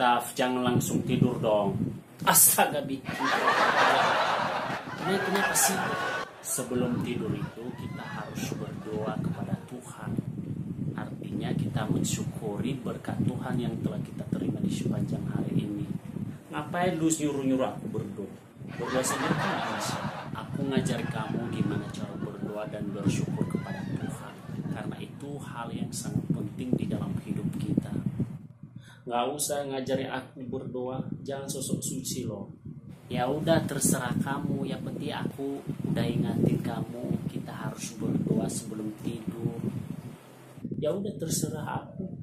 Taf, jangan langsung tidur dong. Astaga, bikin. Kenapa sih? Sebelum tidur itu kita harus berdoa kepada Tuhan. Artinya kita mensyukuri berkat Tuhan yang telah kita terima di sepanjang hari ini. Ngapain lu nyuruh-nyuruh aku berdoa? Berdoa sendiri kan bisa. Aku ngajari kamu gimana cara berdoa dan bersyukur kepada Tuhan. Karena itu hal yang sangat penting di dalam hidup kita. Nggak usah ngajari aku berdoa, jangan sosok suci loh. Ya udah terserah kamu, yang penting aku udah ingatin kamu kita harus berdoa sebelum tidur. Ya udah terserah aku,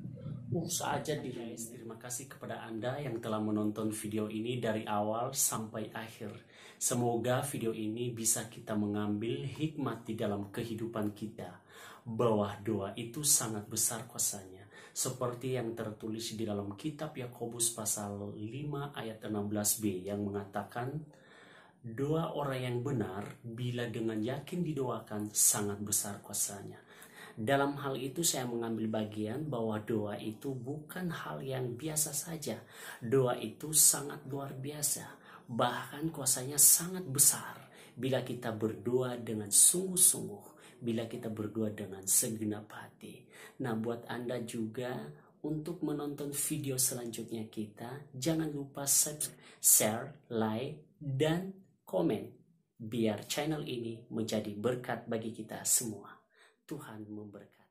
saja diri. Terima kasih kepada Anda yang telah menonton video ini dari awal sampai akhir. Semoga video ini bisa kita mengambil hikmat di dalam kehidupan kita, bahwa doa itu sangat besar kuasanya. Seperti yang tertulis di dalam kitab Yakobus pasal 5 ayat 16b yang mengatakan, doa orang yang benar bila dengan yakin didoakan sangat besar kuasanya. Dalam hal itu saya mengambil bagian bahwa doa itu bukan hal yang biasa saja. Doa itu sangat luar biasa, bahkan kuasanya sangat besar bila kita berdoa dengan sungguh-sungguh, bila kita berdoa dengan segenap hati. Nah, buat Anda juga untuk menonton video selanjutnya kita, jangan lupa subscribe, share, like, dan komen, biar channel ini menjadi berkat bagi kita semua. Tuhan memberkati.